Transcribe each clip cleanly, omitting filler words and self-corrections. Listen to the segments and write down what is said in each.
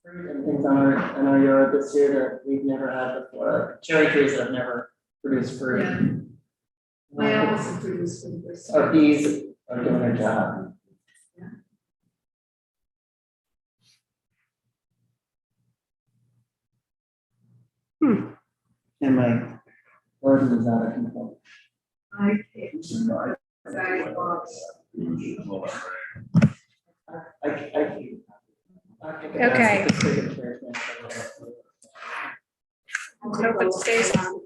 fruit and things on our yard this year that we've never had before. Like cherry trees that have never produced fruit. Yeah. I also produce for the first Our time. bees are doing their job. And my garden is out of control. I can't. Sidewalks. Okay. Hope it stays on.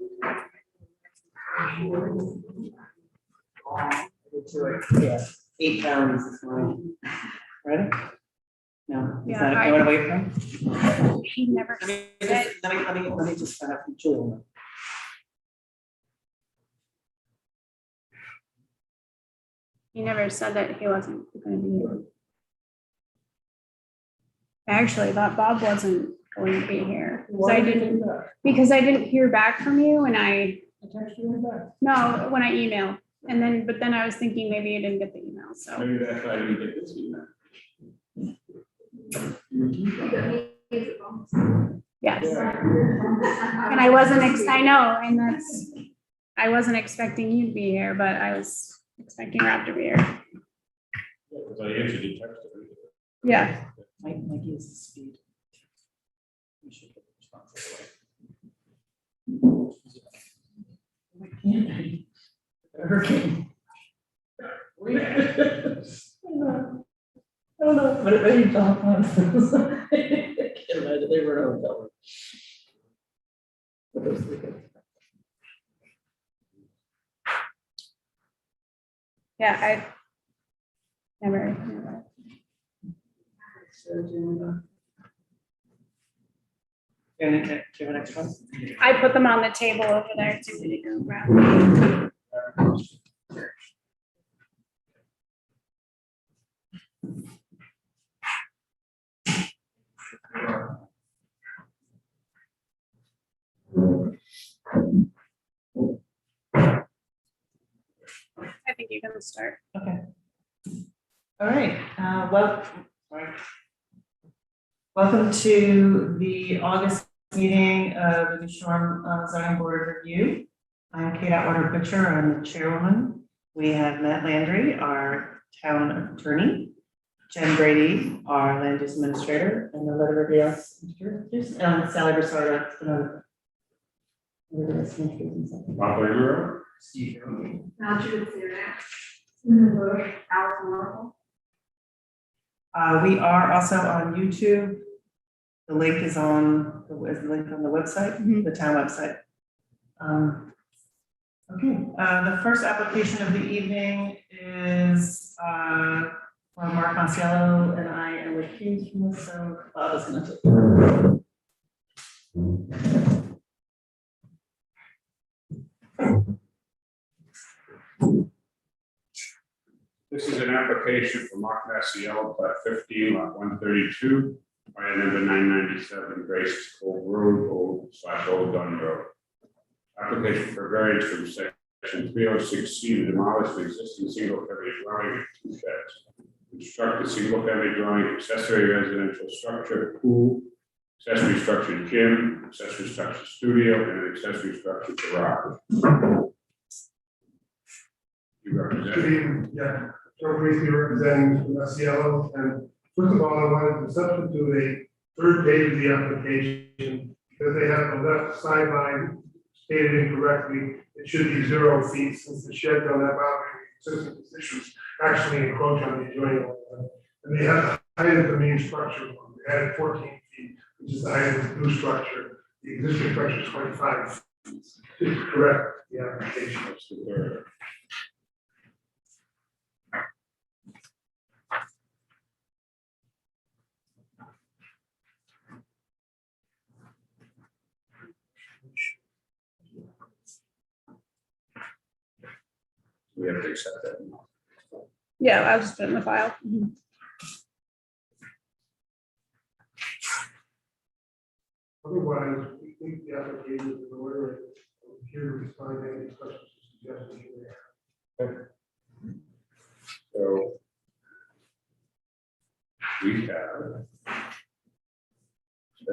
Yeah, 8 pounds this morning. Ready? No, is Yeah, that, I- you want to wait for him? He never Let me said, just, let me just have Julie. he never said that he wasn't gonna be here. I actually thought Bob wasn't going to be here. Because I didn't hear back from you and no, when I emailed. And then, but then I was thinking maybe you didn't get the email, so. Maybe that's why I didn't get this email. Yes. And I wasn't, I know, and that's, I wasn't expecting you to be here, but I was expecting Rob to be here. Because I answered your text. Yeah. Might use the speed. We should get the response away. Hurricane. I don't know, but it rained John. I can't imagine they were in a hotel room. But those three kids. Yeah, I never. Do you have an extra one? I put them on the table over there too. We didn't go grab. I think you can start. Okay. All right, welcome to the August meeting of the New Shore Zoning Board of Review. I'm Kate Atwater Butcher, I'm the chairwoman. We have Matt Landry, our town attorney, Jen Brady, our land use administrator, and the letter of else, Sally Brisarda. Bob Langer. Steve. Now Judith Zernak. Alison Oracle. We are also on YouTube. The link is on the website, the town website. Okay, the first application of the evening is from Mark Masiello, and I am recused from this, so Bob is going to take it. This is an application for Mark Massiello, plat 15, lot 132, by number 997 Grace Cove Road, Old Dunn Road. Application for variance from section 306C to demolish the existing single-family dwelling and 2 sheds. Construct a single-family dwelling, accessory residential structure, pool, accessory structure gym, accessory structure studio, and an accessory structure garage. You represent. Good evening, yeah, Joe Gracie representing Mr. Masiello, and first of all, I wanted to substitute a third page of the application, because they have the left sideline stated incorrectly, it should be 0 feet, since the sheds on that boundary, existing positions actually encroach on the adjoining one. And they have the height of the main structure, they added 14 feet, which is the height of the new structure, the existing structure is 25 feet. To correct the application. That's the third. We have to accept that. Yeah, I'll just put it in the file. Otherwise, we think the application is in order, I'm here to respond to any questions or suggestions you may have. So we have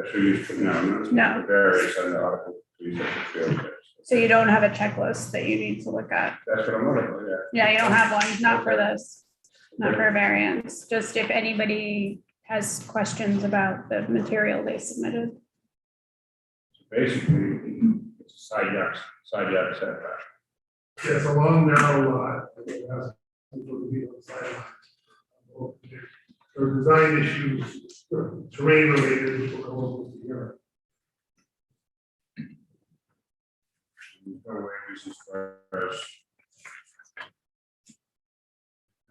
Special use, no. No. Various under Article 3, Section 306. So you don't have a checklist that you need to look at? That's what I'm looking for, yeah. Yeah, you don't have one, not for this, not for a variance, just if anybody has questions about the material they submitted. So basically, it's a side yard setback. Yeah, it's a long narrow lot. It has people to be on the sideline. There are design issues, terrain related, which will come over here. No waivers as far as.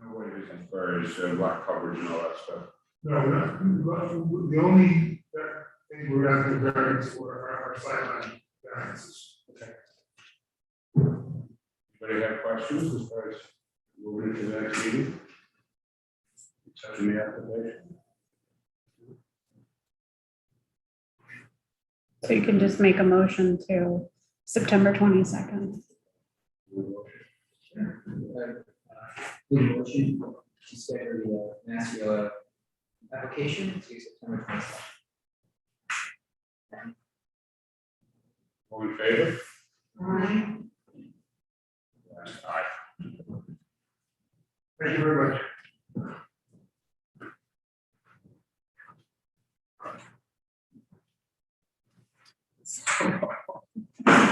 No waivers as far as lot coverage and all that stuff. No, the only thing we're asking variance for are our sideline variances. Okay. Anybody have questions as far as moving to the next meeting? Touching the application? So you can just make a motion to September 22nd. The motion to schedule the Massagoula application to September 22nd. All in favor? Aye. Yes, aye. Thank you very much.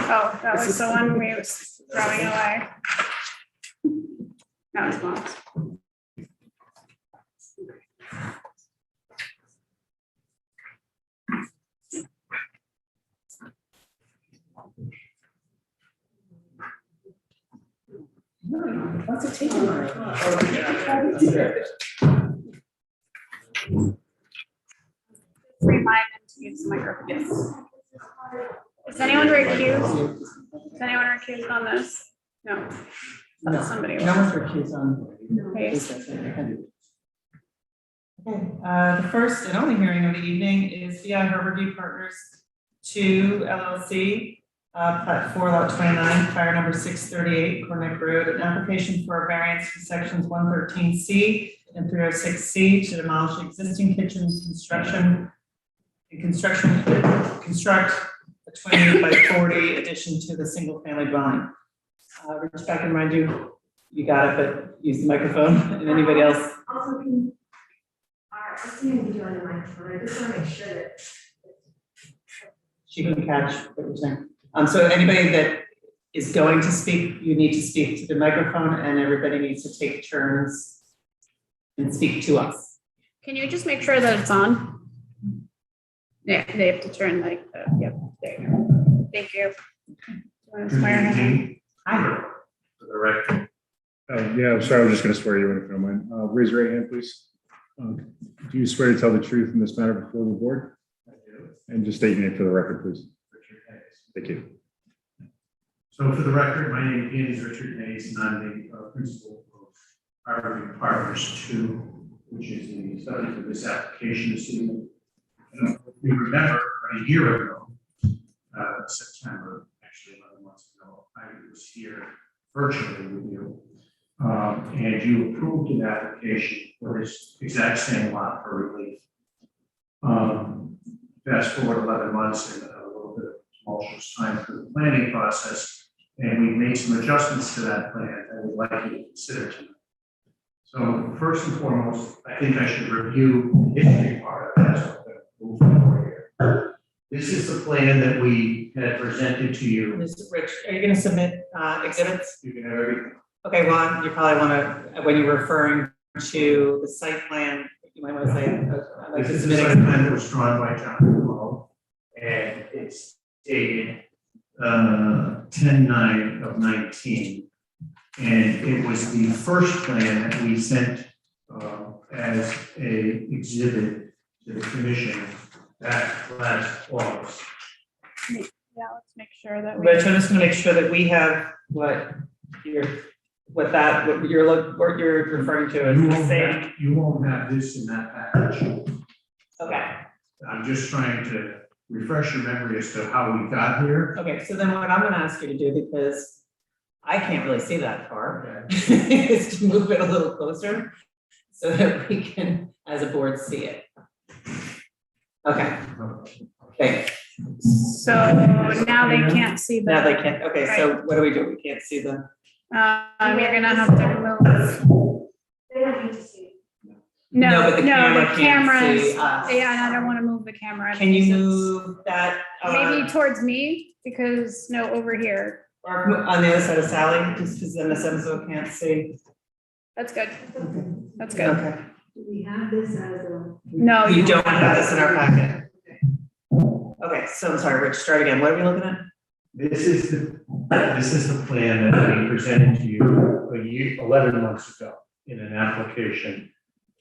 Oh, that was the one we was throwing away. That was Bob's. What's it taking? Remind them to use the microphone. Yes. Is anyone recused? Is anyone recused on this? No. No. Somebody No was. one's recused on. Hayes. Okay, the first and only hearing of the evening is VI Harborview Partners 2 LLC, plat 4 lot 29, fire number 638, Corneck Road, an application for a variance from sections 113C and 306C to demolish existing kitchen construct a 28 by 40 addition to the single family dwelling. Rich, back and remind you, you got it, but use the microphone, and anybody else. Also, can, our esteemed video on the microphone, I just want to make sure that. She can catch what you're saying. So anybody that is going to speak, you need to speak to the microphone, and everybody needs to take turns and speak to us. Can you just make sure that it's on? Yeah, they have to turn like, yep, there you go. Thank you. Do you want to swear him in? Hi. For the record. Yeah, I'm sorry, I was just gonna swear you in if you don't mind. Raise your right hand, please. Do you swear to tell the truth in this matter before the board? I do. And just state your name for the record, please. Richard Hayes. Thank you. So for the record, my name is Richard Hayes, and I'm the principal of Harborview Partners 2, which is the subject of this application this evening. If you remember, a year ago, September, actually 11 months ago, I was here virtually with you. And you approved an application for this exact same lot for relief. Fast forward 11 months and a little bit of tumultuous time through the planning process, and we've made some adjustments to that plan that we'd like you to consider tonight. So first and foremost, I think I should review the history part of that. Move forward here. This is the plan that we had presented to you. Mr. Rich, are you going to submit exhibits? You can have everything. Okay, well, you probably want to, when you're referring to the site plan, you might want to say, I'd like This to is the submit. site plan that was drawn by John Lowe, and it's dated 10/9 of 19. And it was the first plan that we sent as a exhibit to the commission back last August. Yeah, let's make sure that we. Rich, I'm just going to make sure that we have what you're referring to as the same. You won't have this in that package. Okay, I'm just trying to refresh your memory as to how we got here. okay, so then what I'm going to ask you to do, because I can't really see that far, is to move it a little closer so that we can, as a board, see it. Okay. Okay, So now they can't see now the, they can't, okay, so what do? We can't see the, you're gonna have to move. They don't need to see. No, but the camera the can't cameras. see us. Yeah, and I don't wanna move the camera. can you because move that? Maybe towards me, because, no, over here. Or on the other side of Sally, just because then the Senzo can't see. That's good. That's good. Okay. Do we have this as a? No, We don't have this in our packet. Okay, so I'm sorry, Rich, start again. What are we looking at? This is the plan that we presented to you 11 months ago in an application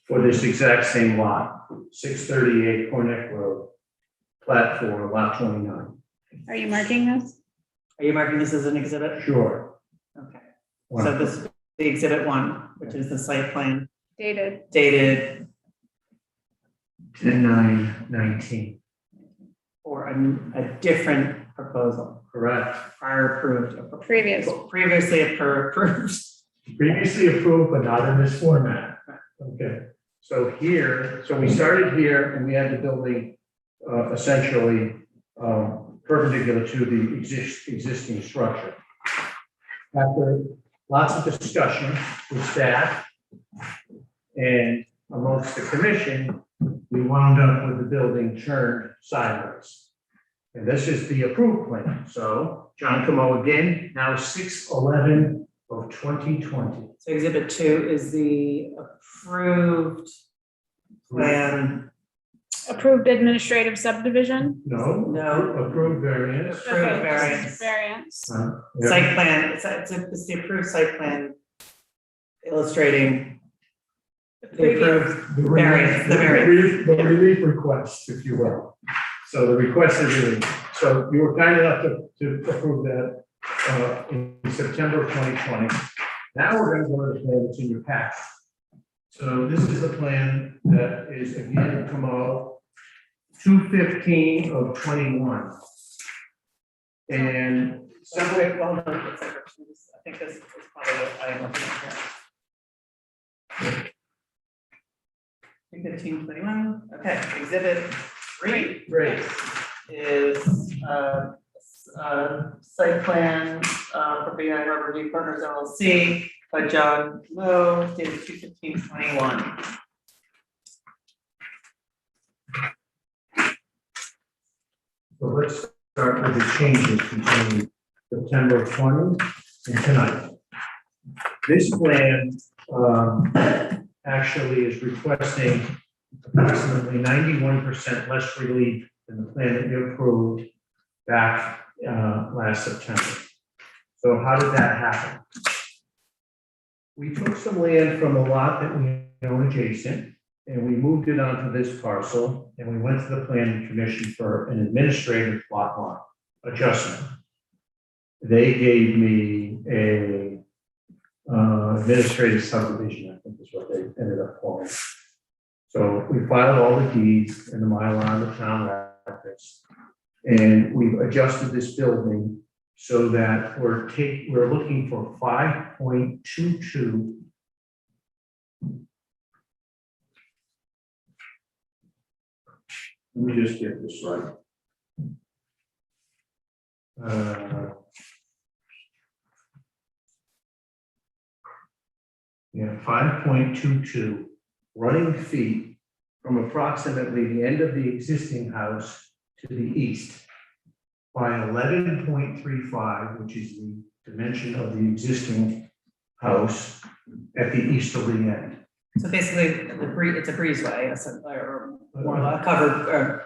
for this exact same lot, 638 Cornet Road, plat 4, lot 29. Are you marking this? Are you marking this as an exhibit? Sure. Okay, so this is the exhibit 1, which is the site plan Dated. dated 10/9/19. for a different proposal, Correct. prior approved. Previous. Previously approved. Previously approved, but not in this format. Okay, so we started here and we had the building essentially perpendicular to the existing structure. After lots of discussion with staff and amongst the commission, we wound up with the building turned sideways. And this is the approved plan. So John Camo again, now 6/11 of 2020. So exhibit 2 is the approved plan. Approved administrative subdivision. No. Approved variance. Approved Okay, variance. Variance. Yeah. Site plan, it's the approved site plan illustrating the approved The variance, the variance. The relief request, if you will. So the request is relief. So you were kind enough to approve that in September of 2020. Now we're gonna go to the plan that's in your pack. So this is the plan that is again from 2/15 of 21. And So wait, well, no, it's like, I think this is probably what I am looking at here. 1521, okay, exhibit 3. great. Is, site plan, for BI Riverview Partners LLC by John Lowe, dated 2/15/21. So let's start with the changes between September 20 and tonight. This plan actually is requesting approximately 91% less relief than the plan that you approved back last September. So how did that happen? We took some land from a lot that we own adjacent, and we moved it onto this parcel, and we went to the planning commission for an administrative lot line adjustment. They gave me a administrative subdivision, I think is what they ended up calling it. So we filed all the deeds and the Mylar and the town records, and we've adjusted this building so that we're looking for 5.22. Let me just get this right. Yeah, 5.22 running feet from approximately the end of the existing house to the east by 11.35, which is the dimension of the existing house at the easterly end. So basically, it's a breezeway, or more of a covered,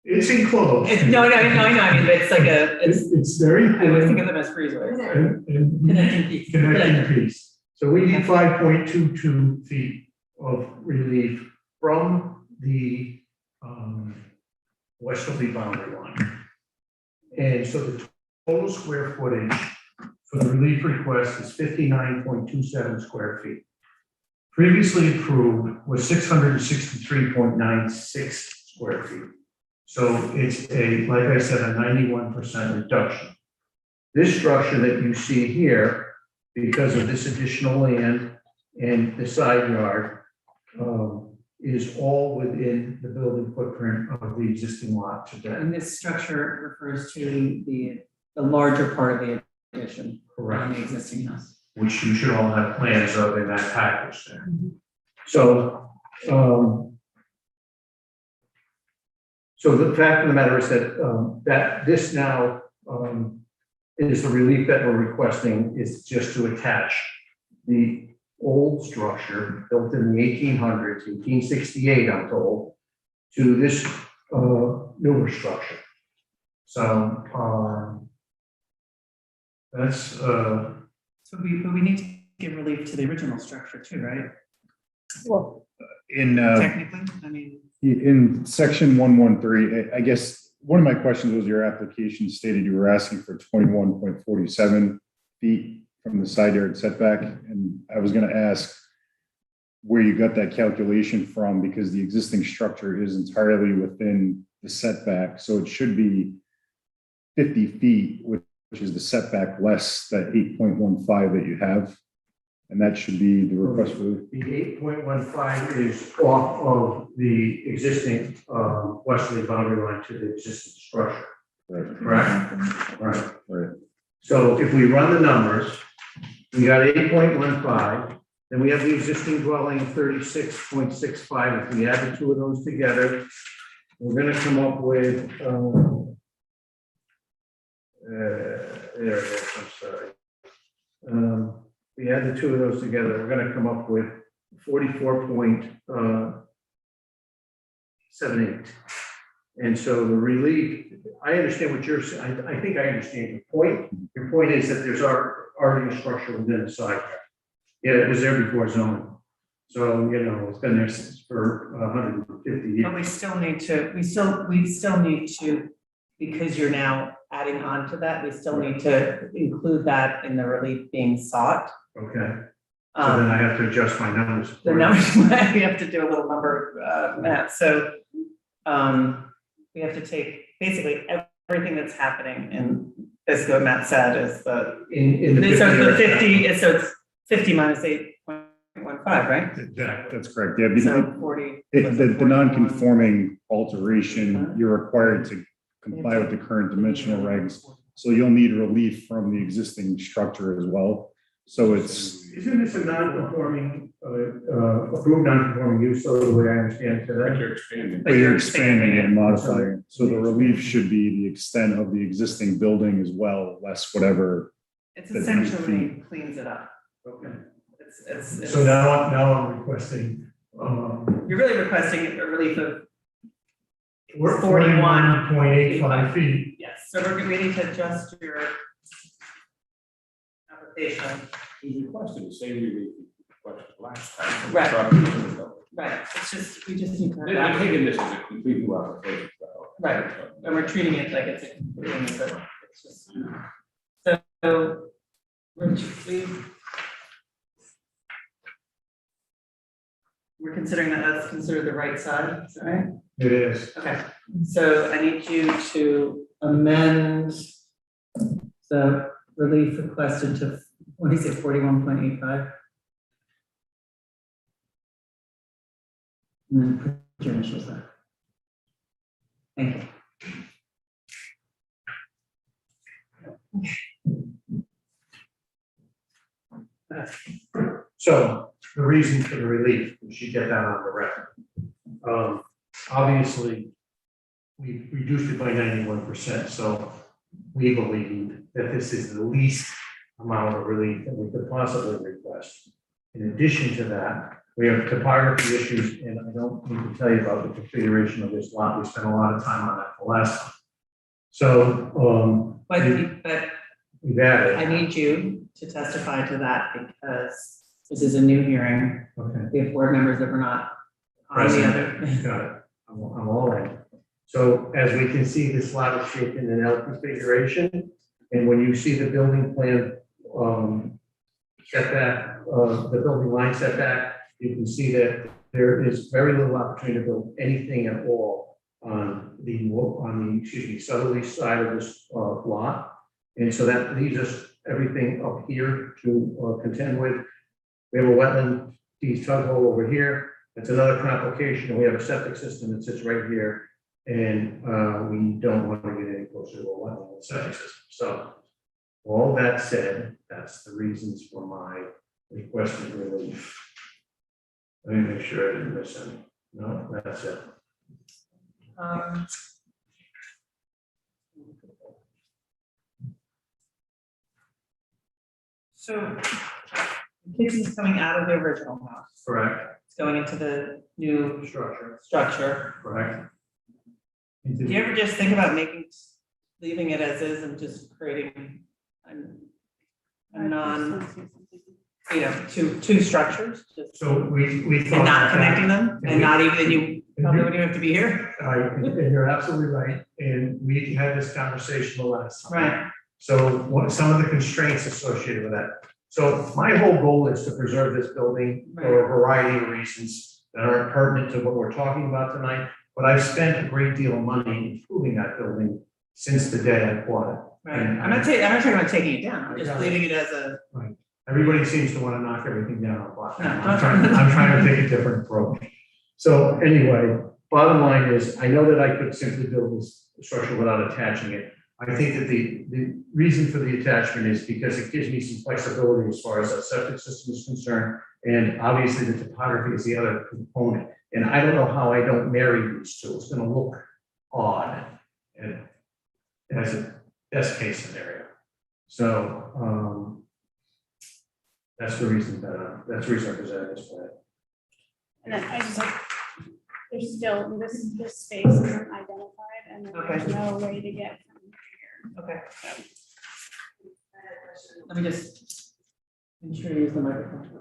It's enclosed. no, I mean, but it's like It's very I always think thin of them as breezeways. and Connecting piece. connecting piece. So we need 5.22 feet of relief from the westerly boundary line. And so the total square footage for the relief request is 59.27 square feet. Previously approved was 663.96 square feet. So it's like I said, a 91% reduction. This structure that you see here, because of this additional land and the side yard, is all within the building footprint of the existing lot today. And this structure refers to the larger part of the addition on the existing house. Which you should all have plans of in that package there. So, so the fact of the matter is that, that this now, is the relief that we're requesting is just to attach the old structure built in the 1800s, 1868, I'm told, to this, newer structure. So, that's, But we need to give relief to the original structure too, right? Well, In, Technically, I mean, in section 113, I guess one of my questions was your application stated you were asking for 21.47 feet from the side yard setback. And I was gonna ask where you got that calculation from, because the existing structure is entirely within the setback. So it should be 50 feet, which is the setback less that 8.15 that you have. And that should be the request for the. the 8.15 is off of the existing, westerly boundary line to the existing structure, correct? Right. Right. So if we run the numbers, we got 8.15, then we have the existing dwelling 36.65. If we add the two of those together, we're gonna come up with, there it is, I'm sorry. We add the two of those together, we're gonna come up with 44.78. And so the relief, I understand what you're saying, I think I understand your point. Your point is that there's already a structure within the side yard. Yeah, it was there before zoning. So, you know, it's been there since for 150 years. but we still need to, because you're now adding on to that, we still need to include that in the relief being sought. Okay, so then I have to adjust my numbers. The numbers, we have to do a little number, math, so, we have to take basically everything that's happening, and as what Matt said, is the, In the so the 50. 50, so it's 50 minus 8.15, right? That's correct. Yeah. because So 40. the non-conforming alteration, you're required to comply with the current dimensional regs. So you'll need relief from the existing structure as well. So it's, Isn't this a non-conforming, approved non-conforming use, so the way I understand it today? You're expanding. but you're expanding it and modifying it. So the relief should be the extent of the existing building as well, less whatever. It's essentially cleans it up. Okay. It's. So now I'm requesting, You're really requesting a relief of, we're 41. 41.85 feet. yes, so we need to adjust your application. He requested the same relief he requested last time. Right. Right, it's just, we just need to have They're that, taking this as a complete new application. right, and we're treating it like it's a complete, so it's just. So, Rich, we're considering that that's considered the right side, is that right? It is. Okay, so I need you to amend the relief requested to, what is it, 41.85? And then put your initials there. Thank you. So the reason for the relief, we should get that on the record. Obviously, we reduced it by 91%, so we believe that this is the least amount of relief that we could possibly request. In addition to that, we have topography issues, and I don't need to tell you about the configuration of this lot. We spent a lot of time on that the last time. So, But we've added. I need you to testify to that because this is a new hearing. Okay. We have board members that were not on the Present. other. Got it. I'm all in. So as we can see, this lot is shaped in an L configuration. And when you see the building plan, setback, the building line setback, you can see that there is very little opportunity to build anything at all on the southerly side of this, lot. And so that leaves us everything up here to, contend with. We have a wetland, these tug hole over here. It's another complication. We have a septic system that sits right here. And we don't want to get any closer to a wetland septic system. So all that said, that's the reasons for my requested relief. Let me make sure I didn't miss any. No, that's it. So the kitchen's coming out of the original house. Correct. It's going into the new Structure. structure. Correct. Do you ever just think about leaving it as is and just creating a non, two structures? Just So we and not connecting them and not even, you probably wouldn't even have to be here. And you're absolutely right. And we had this conversation the last time. Right, So some of the constraints associated with that. So my whole goal is to preserve this building for a variety of reasons that aren't pertinent to what we're talking about tonight. But I've spent a great deal of money improving that building since the day I bought it. right. I'm not talking about taking it down, I'm just leaving it as a, Everybody seems to want to knock everything down on block. No, I'm trying to take a different approach. So anyway, bottom line is, I know that I could simply build this structure without attaching it. I think that the reason for the attachment is because it gives me some flexibility as far as a septic system is concerned. And obviously the topography is the other component. And I don't know how I don't marry these two. It's gonna look odd. And as a best case scenario. So, that's the reason I presented this plan. And then I just like, there's still, this space isn't identified and then there's no way to get from here. okay, So, let me just ensure you use the microphone.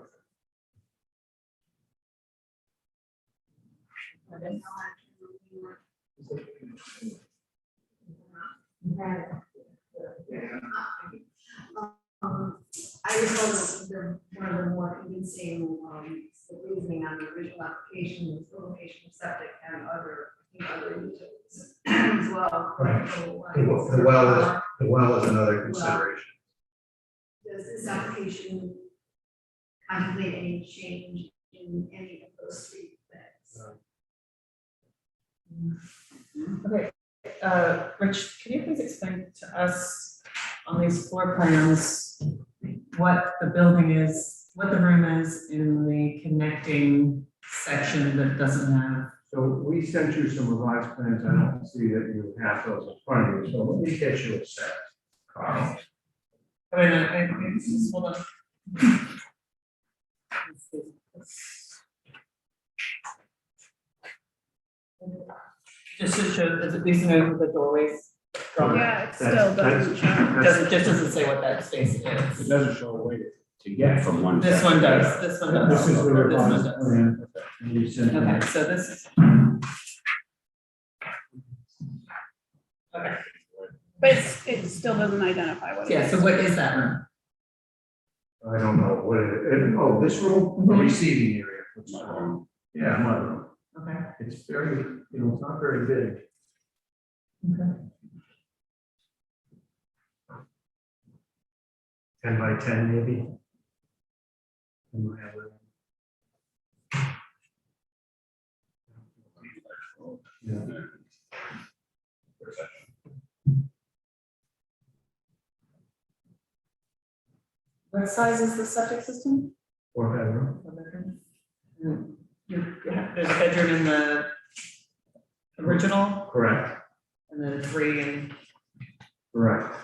I just thought one of the more convincing, reasoning on the original application was the location of septic and other utilities as well. Right. So, The well is another consideration. does this application contemplate any change in any of those three things? Okay, Rich, can you please explain to us on these floor plans what the building is, what the room is in the connecting section that doesn't have? So we sent you some revised plans. I don't see that you have those in front of you. So let me get you a set, Carl. I mean, hold on. Let's see. Just to show, is it these are the doorways? yeah, it still doesn't show. Doesn't say what that space is. It doesn't show a way to get from one. This one does, this one does. This is the This one revised does. plan. And we sent you- Okay, so this is. Okay, But it still doesn't identify what it yeah, is. so what is that room? I don't know what oh, this room, the Mhm. receiving area. Yeah, my room. Okay. It's very, it's not very big. Okay. 10 by 10 maybe. In my room. Yeah. What size is the septic system? 4 bedroom. There's a bedroom in the original Correct. and then 3 in, Correct.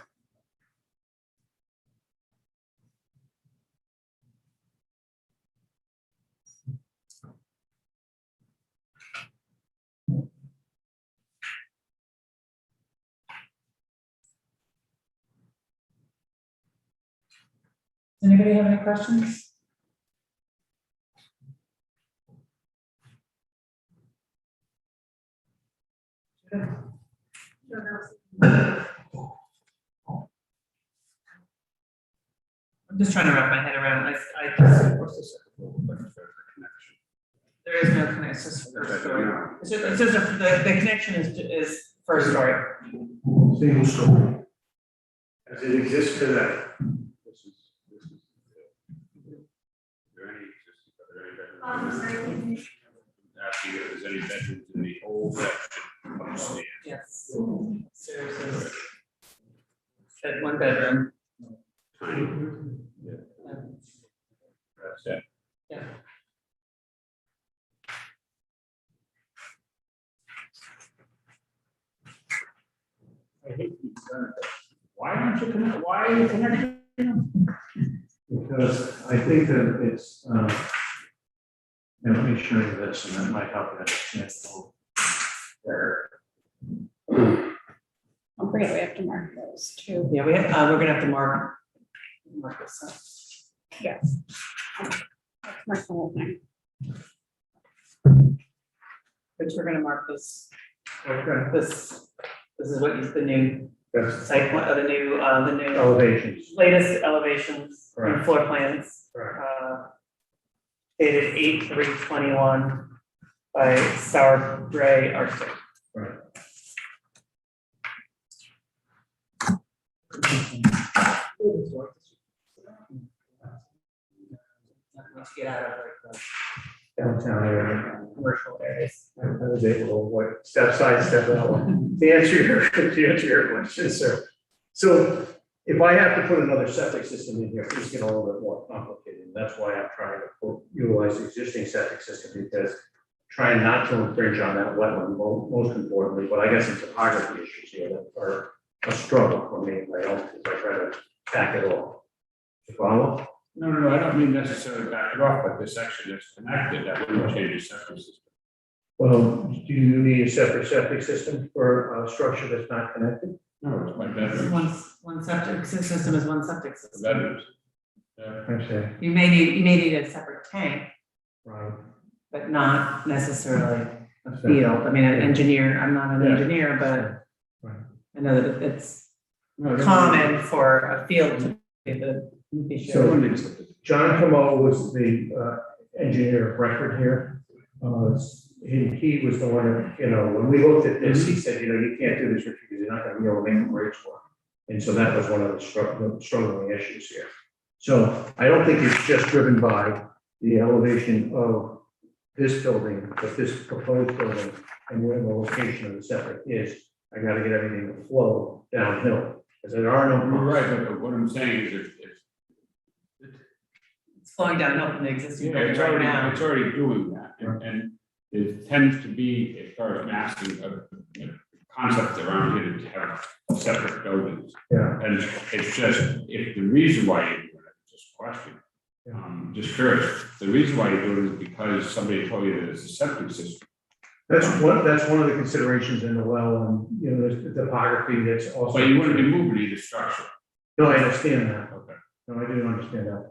does anybody have any questions? I'm just trying to wrap my head around, there is no connection, it's just first story. It's just the connection is first story. Single story. As it exists today. This is there any, are there any I'm sorry, asking if there's any bedrooms in the old section upstairs. Yes. Stairs is. Said one bedroom. Tiny, that's it. Yeah. I hate these benefits. Why aren't you connected? Why are you connected? Because I think that it's, and let me show you this, and that might help you understand a little better. Don't forget, we have to mark those too. Yeah, we're gonna have to mark this up. Yes. Mark the whole thing. Which we're gonna mark this, Okay. this is what is the new That's site, plan, the new elevations. latest elevations and Correct. floor plans. Correct. Dated 8/3/21 by Sour Gray Architect. Right. Get out of like Downtown area. the commercial areas. I was able to avoid step side, step out. To answer your question, sir. So if I have to put another septic system in here, things get a little bit more complicated. That's why I'm trying to utilize the existing septic system, because trying not to infringe on that wetland, most importantly, but I guess some topography issues here that are a struggle for me, I don't, if I try to back it off. You follow? No, I don't mean necessarily back it off, but the section that's connected, that wouldn't change your septic system. Well, do you need a separate septic system for a structure that's not connected? No, it's my bedroom, One septic system is one septic the system. bedrooms. Yeah. I see, You may need a separate tank, right. but not necessarily a That's field. I mean, an engineer, I'm not an Yeah. engineer, but Right. I know that it's No, common for a field to be So- shared. John Camo was the engineer of record here. He was the one, that, you know, when we looked at this, he said, you know, you can't do this, Richard, because you're not gonna be able to make the bridge work. And so that was one of the struggling issues here. So I don't think it's just driven by the elevation of this building, but this proposed building and where the location of the septic is. I gotta get everything to flow downhill, because there are no. You're right, but what I'm saying is if It's flowing downhill from the existing yeah, building right now. it's already doing that, and it tends to be, as far as massing of concepts around here to have separate buildings. Yeah. And it's just, if the reason why you're doing it, just a question. Just curious, the reason why you're doing it is because somebody told you that it's a septic system. That's one of the considerations in the well, and, you know, there's the topography that's also. But you wouldn't be moving either structure. No, I understand that. Okay. No, I do understand that.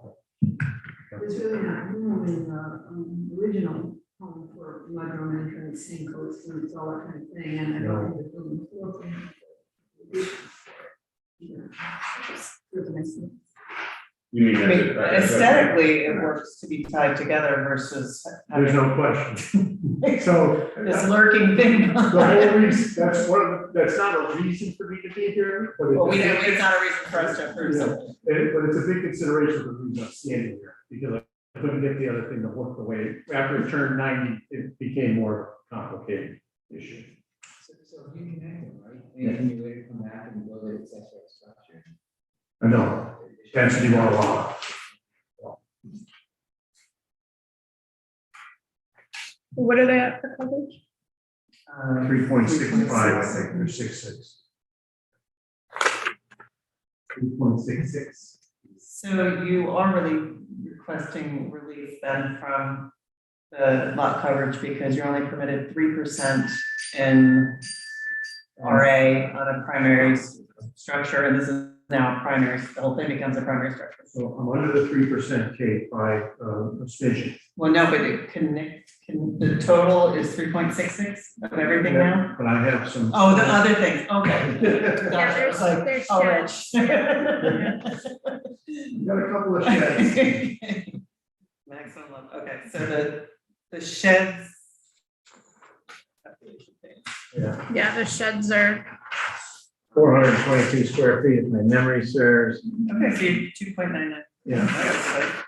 There's really not room in the original home for mudroom entrance, sinkhole, it's all that kind of thing, and I don't think the building floor plan. You mean I mean, aesthetically, it works to be tied together versus There's having no question. So. this lurking thing. The whole reason, that's not a reason for me to be here, but Well, it's, it's not a reason for us to approve something. but it's a big consideration for the reason I'm standing here, because I couldn't get the other thing to work the way, after it turned 90, it became more complicated issue. So if you connect them, right? And then you wait to come back and build an accessory structure. I know, density more law. What are they at for coverage? 3.65, I think, or 66. 3.66. So you are really requesting relief then from the lot coverage because you're only permitted 3% in RA on a primary structure, and this is now a primary, the whole thing becomes a primary structure. So I'm under the 3% Kate by a smidgen. Well, no, but the total is 3.66 of everything now? But I have some. Oh, the other things, okay. Yeah, Gotcha, I was like, there's oh, sheds. Got a couple of sheds. Maximum, okay, so the sheds. Yeah. Yeah, the sheds are, 422 square feet, if my memory serves. Okay, so you're 2.99. Yeah,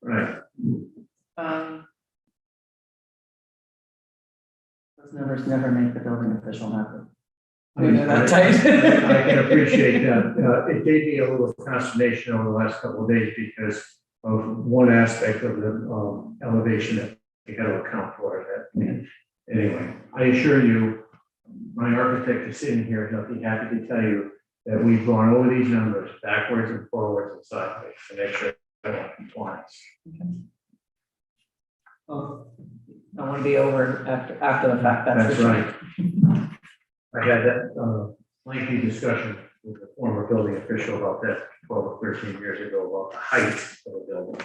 right. Um. Those numbers never make the building official happy. I You know that, right? I can appreciate that. It gave me a little consternation over the last couple of days because of one aspect of the elevation that we had to account for that. Anyway, I assure you, my architect is sitting here, and I'll be happy to tell you that we've gone over these numbers backwards and forwards and sideways to make sure that compliance. Well, I want to be over after the fact, that's That's for sure. right. I had that lengthy discussion with the former building official about that 12 or 13 years ago about the height of the building.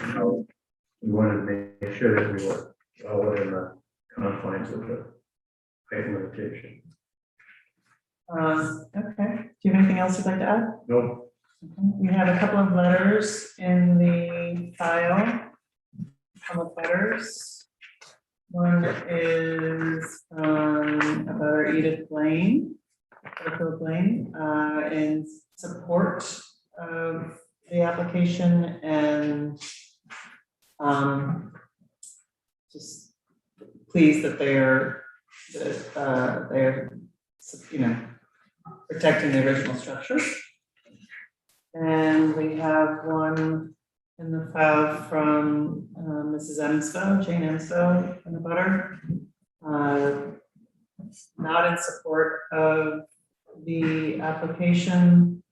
And how we wanted to make sure that we were well within the confines of the height limitation. Okay, do you have anything else you'd like to add? Nope. We have a couple of letters in the file. Couple of letters. One is about Edith Blaine, Phil Blaine, in support of the application and just pleased that they're protecting the original structure. And we have one in the file from Mrs. Emsfeld, Jane Emsfeld, from the butter. Not in support of the application.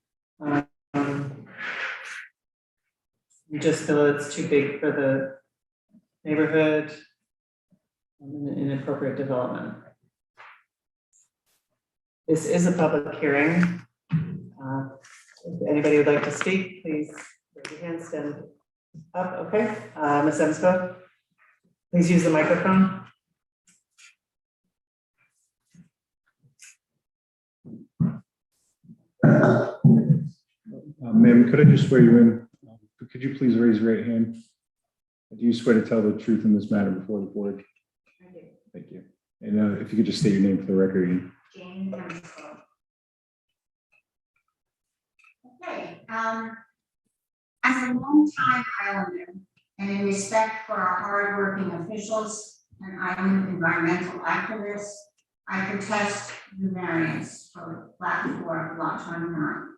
We just feel it's too big for the neighborhood, and inappropriate development. This is a public hearing. If anybody would like to speak, please raise your hand, stand up. Okay, Ms. Emsfeld, please use the microphone. Ma'am, could I just swear you in? Could you please raise your right hand? Do you swear to tell the truth in this matter before the board? I do. Thank you. And if you could just state your name for the record. Jane Hemsworth. Okay, as a longtime Islander, and in respect for our hardworking officials and island environmental activists, I protest the variance for Plat 4, Lot 29.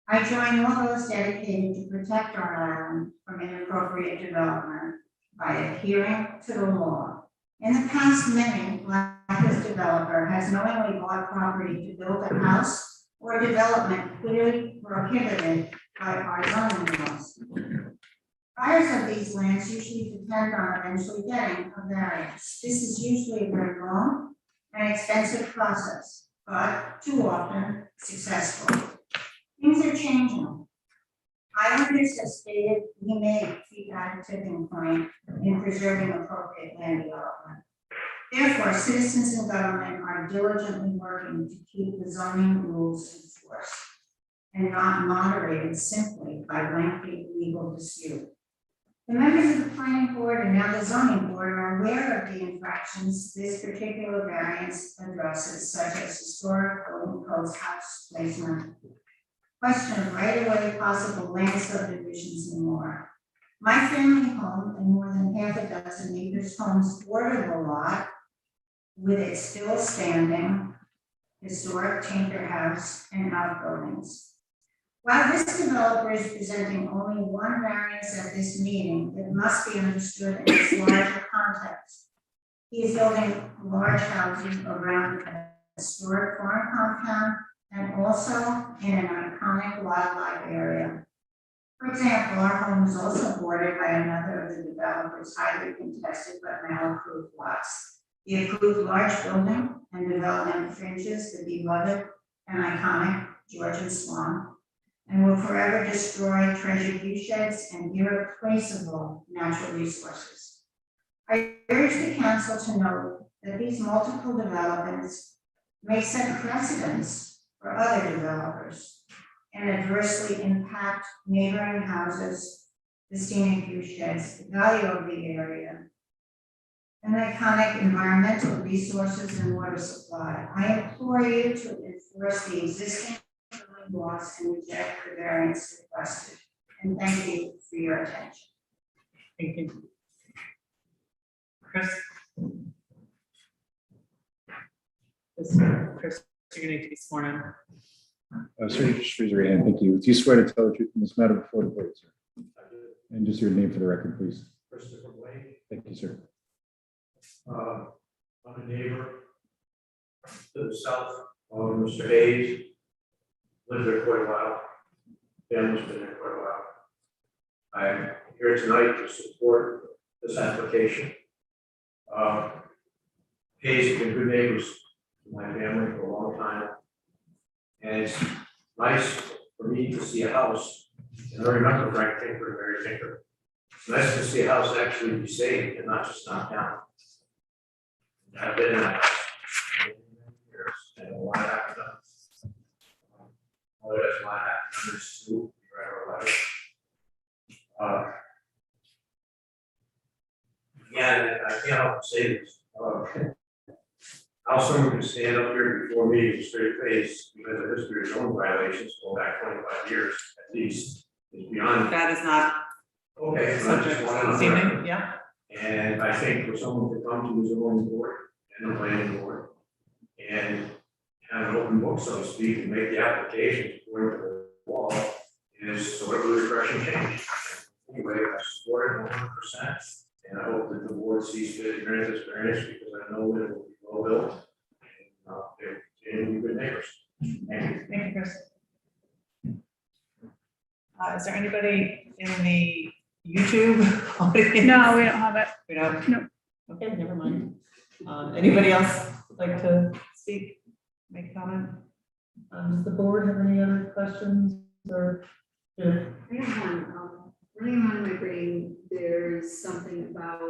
I join all those dedicated to protect our island from inappropriate development by adhering to the law. In the past, many, like this developer, has knowingly bought property to build a house or development clearly prohibited by our zoning laws. Buyers of these lands usually depend on eventually getting a variance. This is usually a very long and expensive process, but too often successful. Things are changing. Islanders have stated we may keep at a tipping point in preserving appropriate land development. Therefore, citizens and government are diligently working to keep the zoning rules enforced and not moderated simply by lengthy legal dispute. The members of the planning board and now the zoning board are aware of the infractions this particular variance addresses, such as historic building codes, house placement, question of right-of-way, possible land subdivisions, and more. My family home and more than half a dozen neighbors' homes border the lot with its still standing historic Tinker House and outbuildings. While this developer is presenting only one variance at this meeting, it must be understood in its larger context. He is building large houses around a historic farm compound and also in an iconic wildlife area. For example, our home is also bordered by another of the developer's highly contested but now approved lots. The approved large building and development fringes the beloved and iconic Georgian Swamp and will forever destroy treasured view sheds and irreplaceable natural resources. I urge the council to note that these multiple developments may set precedents for other developers and adversely impact neighboring houses, the scenic view sheds, the value of the area, and iconic environmental resources and water supply. I implore you to enforce the existing laws and reject the variance requested. And thank you for your attention. Thank you. Chris? Chris, you're gonna need to be sworn in. Sir, just raise your hand. Thank you. Do you swear to tell the truth in this matter before the board, sir? And just your name for the record, please. Christopher Blake, Thank you, sir. I'm a neighbor to the south of Mr. Hayes. Lived there quite a while. Family's been there quite a while. I'm here tonight to support this application. Hayes have been good neighbors to my family for a long time. And it's nice for me to see a house, and I remember Frank Tinker and Mary Tinker. It's nice to see a house actually be saved and not just knocked down. I've been in that house for many years, and a lot happened. All that's why I understood, right, or letter. Yeah, I can't help but say this. How someone can stand up here before me with a straight face because of history of zone violations going back 25 years at least is beyond. That is not Okay, so I subject just to wanted this to. evening, yeah. And I think for someone to come to the zoning board and the planning board and have an open book, so to speak, and make the application according to the law is sort of a refreshing change. Anyway, I support it 100%, and I hope that the board sees fit to grant this variance because I know that it will be well built. And they'll be good neighbors. Thank you. Thank you, Chris. Is there anybody in the YouTube audience? No, we don't have it. We don't? No. Okay, never mind. Anybody else like to speak, make comment? Does the board have any other questions or? Yeah. I have one, running around my brain, there's something about,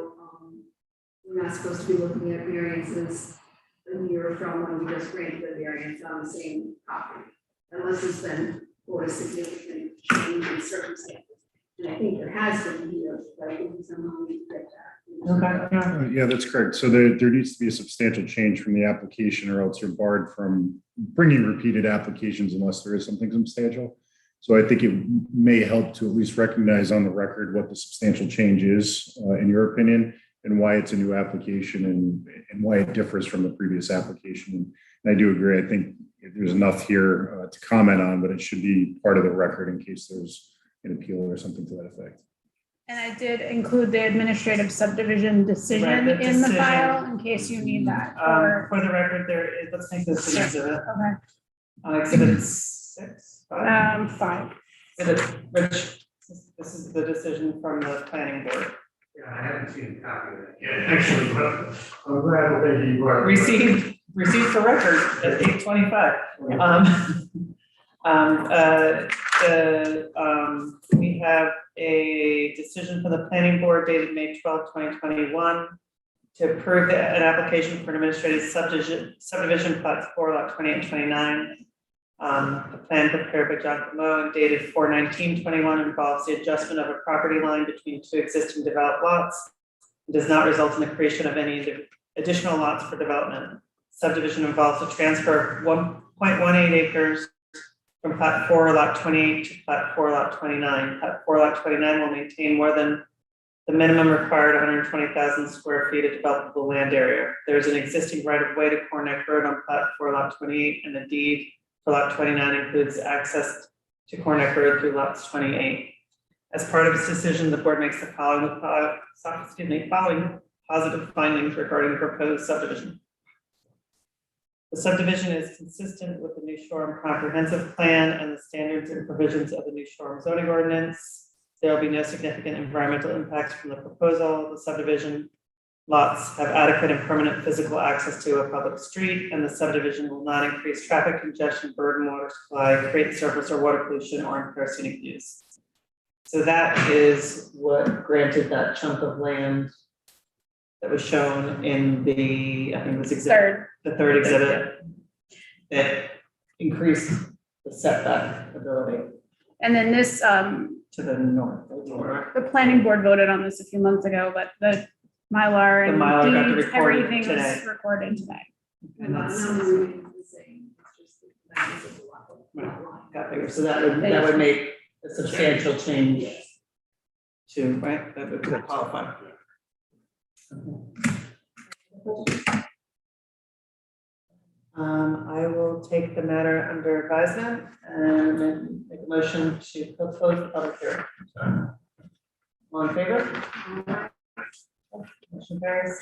we're not supposed to be looking at variances a year from when we just granted the variance on the same property, unless it's been for a significant change in circumstances. And I think there has been here, but I think somehow we get that. Okay, yeah. Yeah, that's correct. So there needs to be a substantial change from the application or else you're barred from bringing repeated applications unless there is something substantial. So I think it may help to at least recognize on the record what the substantial change is, in your opinion, and why it's a new application and why it differs from the previous application. And I do agree. I think there's enough here to comment on, but it should be part of the record in case there's an appeal or something to that effect. And I did include the administrative subdivision decision Right, the in the decision. file in case you need that. Or, For the record, there is, let's make this an exhibit. okay, Exhibit 6, 5. 5. Exhibit, Rich, this is the decision from the planning board. Yeah, I haven't seen a copy of that yet, actually, but I'm glad that you brought it. Received for record at 8:25. We have a decision from the planning board dated May 12, 2021 to approve an application for an administrative subdivision plat 4 lot 28 and 29. The plan prepared by John Camo and dated 4/19/21 involves the adjustment of a property line between two existing developed lots. It does not result in the creation of any additional lots for development. Subdivision involves a transfer of 1.18 acres from plat 4 lot 28 to plat 4 lot 29. Plat 4 lot 29 will maintain more than the minimum required 120,000 square feet of developable land area. There is an existing right of way to Corneck Road on plat 4 lot 28, and the deed for lot 29 includes access to Corneck Road through lots 28. As part of its decision, the board makes the following positive findings regarding the proposed subdivision. The subdivision is consistent with the New Shoreham Comprehensive Plan and the standards and provisions of the New Shoreham zoning ordinance. There will be no significant environmental impacts from the proposal. The subdivision lots have adequate and permanent physical access to a public street, and the subdivision will not increase traffic congestion, burden water supply, create surface or water pollution, or impair scenic views. So that is what granted that chunk of land that was shown in the, I think it was exhibit, the third exhibit, that increased the setback ability And then this, to the north. the planning board voted on this a few months ago, but the Mylar The Mylar got and deeds, recorded everything today. was recorded today. And that's Not remains the same, it's just the bounds of the lot. got bigger, so that would make a substantial change to, right, that would qualify. I will take the matter under advisement and then make a motion to close the public hearing. All in favor? Motion carries.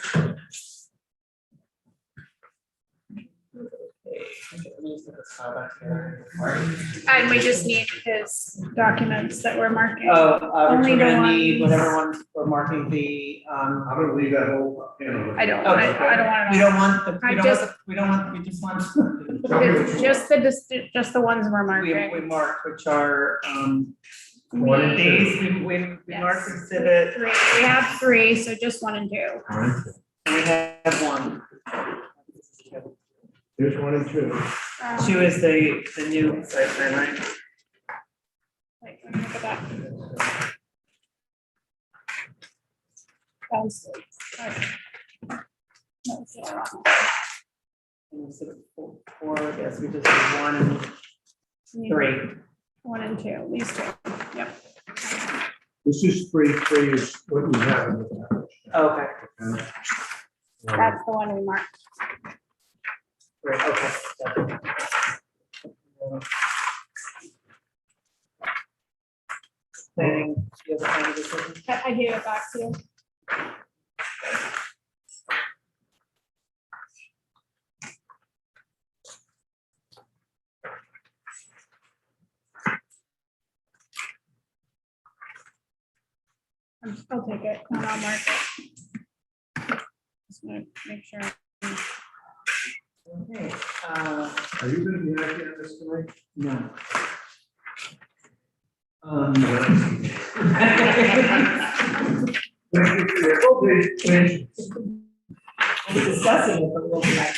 Okay, let me just put this file back here. And we just need his documents that we're marking. We're Only the gonna need ones- whatever ones we're marking the, I'm gonna leave that whole panel. I don't, Okay. I don't want to we know. don't want, the I we don't want, the- we don't want, we just want. It's just just the ones we're We marking. marked, which are, One and two. days, we Yes. marked exhibit, Three, we have three, so just 1 and 2. and we have one. Here's 1 and 2. Two is the new site plan, right? Wait, let me look at that. Downstairs. Okay. No, it's the other one. And exhibit four, yes, we just did 1 and Need 3. 1 and 2, these two. Yep. This is 3 is what you have in the package. Okay, That's the one we marked. great, okay. Planning, you have a planning decision? I gave it back to you. I'll take it, and I'll mark it. Just gonna make sure. Okay, Are you gonna be happy on this tonight? no. Thank you for your patience. We'll be discussing it, but we'll be back.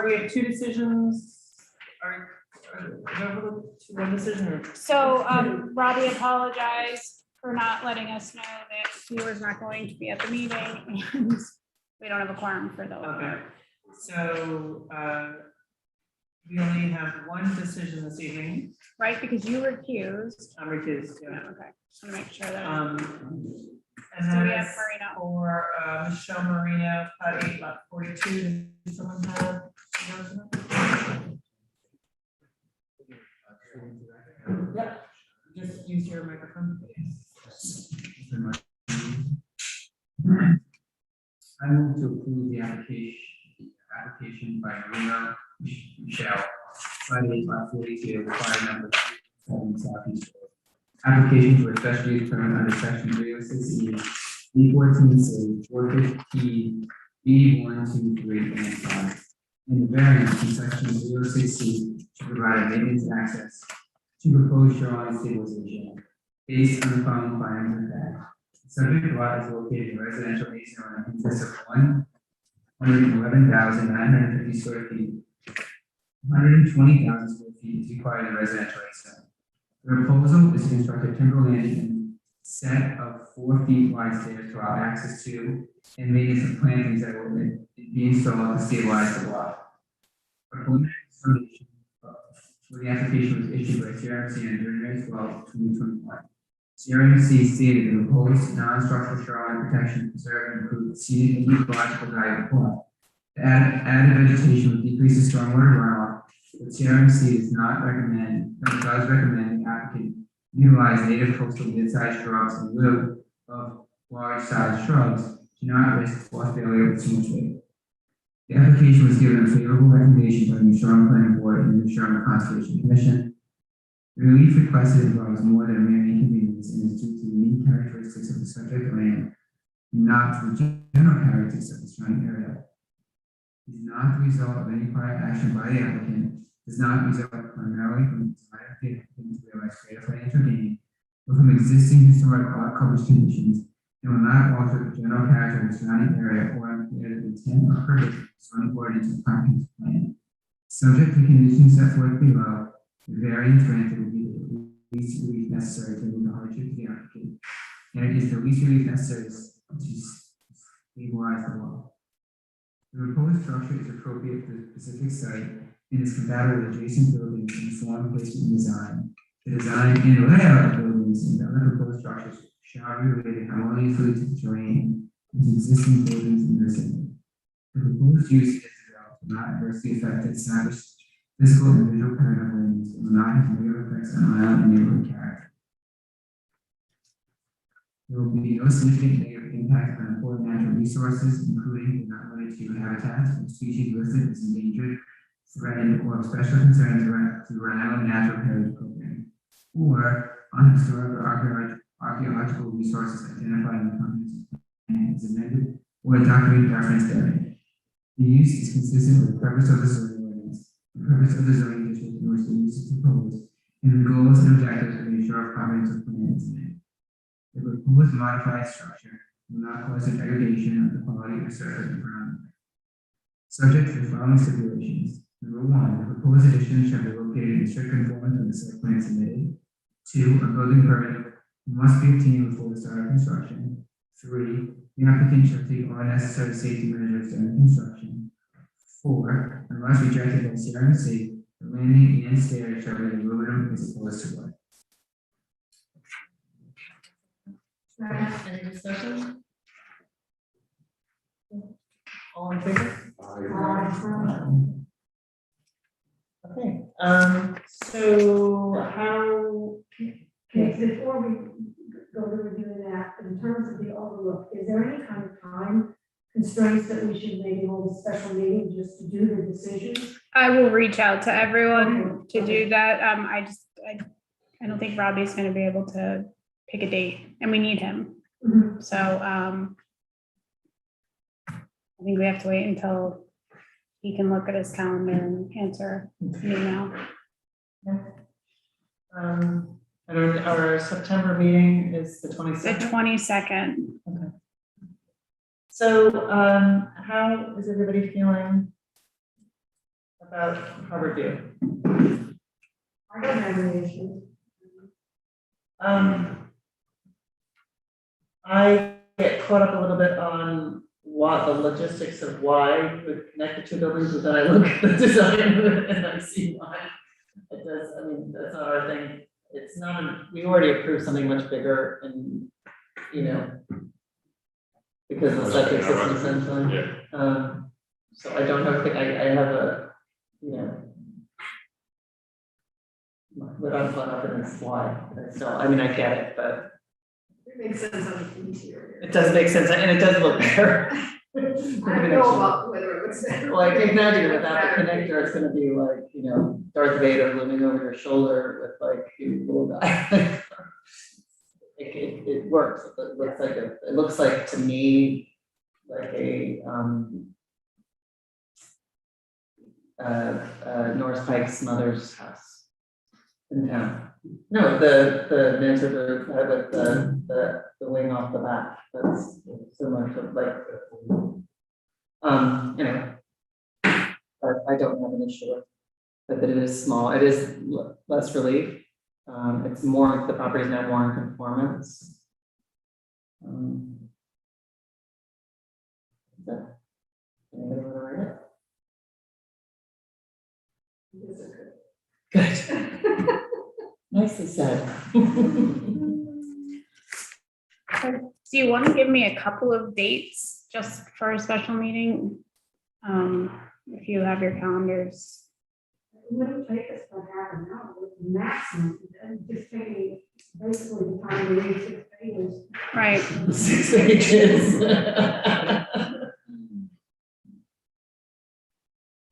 We have 2 decisions, are one decision or? So, Robbie apologized for not letting us know that he was not going to be at the meeting, and we don't have a quorum for those. Okay, so, we only have 1 decision this evening, Right, because you recused. I'm recused, Yeah, yeah. okay, just want to make sure that. And So we then have Marino. for, Michelle Marino, Plat 8, Lot 42, does someone have? Yep, just use your microphone, please. I move to approve the application by Marino Michelle, Friday, lot 42, required number 7 Southeast Road. Application for a special use permit under section 306E, B14C, 415, B123, and 5. In the variance in section 306C to provide a maintenance access to proposed shoreline stabilization based on the following findings of fact. The subject lot is located in residential A zone and consists of 111,950 square feet. 120,000 square feet is required in residential A zone. The proposal is to construct a timber landing set of 4 feet wide stairs to allow access to and maintenance of plantings that will be installed to stabilize the lot. A preliminary determination for the application was issued by CRMC on January 12, 2021. CRMC stated the proposed non-structural shoreline protection preserve and improve scenic and ecological value of the plot. The added vegetation would decrease the stormwater runoff, but CRMC does recommend the applicant utilize native coastal mid-sized shrubs in lieu of large-sized shrubs to not risk loss failure with too much weight. The application was given a favorable recommendation by the New Sharon Planning Board and the New Sharon Conservation Commission. The relief requested involves more than a mere inconvenience and is due to the unique characteristics of the subject land, not to the general characteristics of the surrounding area. It is not the result of any prior action by the applicant, does not result primarily from the desire of the applicant to realize greater financial gain, or from existing historic lot coverage conditions, and will not alter the general character of the surrounding area or impair the intent or purpose of the zoning ordinance or comprehensive plan. Subject to conditions set forth below, the variance granted will be the least relief necessary to remove the hardship to the applicant, and it is the least relief necessary to stabilize the law. The proposed structure is appropriate for the specific site and is compatible with adjacent buildings in form, placement, and design. The design and layout of buildings and other proposed structures shall be related harmoniously to the terrain and to existing buildings in the vicinity. The proposed use is developed will not adversely affect the established physical and visual pattern of lands, and will not have negative effects on island and neighborhood character. There will be no significant negative impact on important natural resources, including but not limited to habitats or species listed as endangered, threatened, or of special concern to Rhode Island Natural Heritage Program, or on historic or archaeological resources identified in the comprehensive plan as amended or document referenced therein. The use is consistent with the purpose of the zoning ordinance, the purpose of the zoning district in which the use is proposed, and the goals and objectives of the Shore Comprehensive Plan is met. The proposed modified structure will not cause a degradation of the quality of surface environment. Subject to the following stipulations. Number one, the proposed addition shall be located in strict conformance with the site plan submitted. Two, a building permit must be obtained before the start of construction. Three, the applicant shall take all necessary safety measures during construction. Four, unless rejected by CRMC, the landing and stairs shall be aluminum as opposed to wood. Any discussion? All in favor? Okay, so how, Okay, before we go to reviewing that, in terms of the overlook, is there any kind of time constraints that we should maybe hold a special meeting just to do the decisions? I will reach out to everyone to do that. I don't think Robbie's gonna be able to pick a date, and we need him. So, I think we have to wait until he can look at his calendar and answer an email. and our September meeting is the The 22nd. 22nd. So, how is everybody feeling about Harborview? I don't have any issues. I get caught up a little bit on what the logistics of why we connect the two buildings, but then I look at the design and I see why it does. I mean, that's not our thing. It's not, we already approved something much bigger and, you know, because of the septic system essentially. Yeah. So I don't have, I have a, you know, what I'm caught up in is why, but still, I mean, I get it, but It makes sense on the interior. it does make sense, and it does look better. I don't know about whether it looks better. Like, imagine without the connector, it's gonna be like, you know, Darth Vader looming over your shoulder with like, you little guy. It works, it looks like it looks like to me, like a, Norris Pike's mother's house in town. No, the Mansion roof, with the wing off the back, that's similar to like, anyway. But I don't have an issue with it, but it is small, it is less relief. It's more, the property is now more in conformance. Anybody want to write it? Good. Nicely said. Do you want to give me a couple of dates just for a special meeting? If you have your calendars. It wouldn't take us but half an hour, maximum, and just taking basically the time to read 6 pages. Right, 6 pages.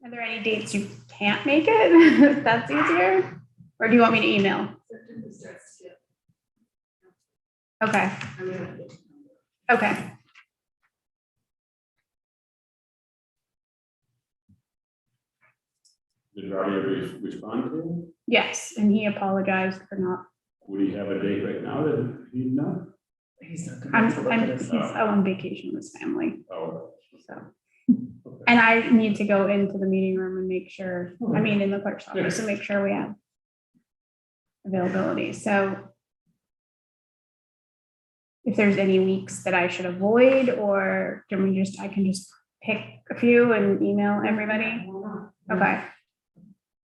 are there any dates you can't make it? If that's easier, or do you want me to email? September starts to get- Okay, I'm gonna get- okay. Did Robbie respond to you? Yes, and he apologized for not, Would he have a date right now that he'd know? He's not I'm, gonna look at he's his. on vacation with his family, Oh. so. And I need to go into the meeting room and make sure, I mean, in the clerk's office, to make sure we have availability, so. If there's any weeks that I should avoid, or can we just, I can just pick a few and email everybody? Okay.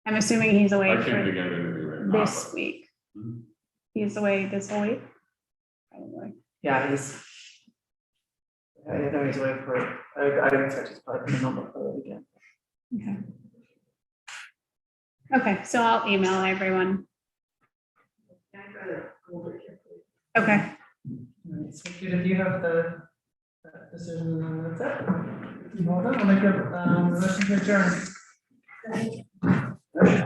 I'm assuming he's I away can't for think of anything right now. this but- week. Mhm. He's away this whole week? Probably. Yeah, he's. I know he's away for, I expect he's probably coming home for it again. Okay. Okay, so I'll email everyone. Okay, All right, so Judith, you have the decision and that's it. Well done, I'll make a motion to adjourn. Okay,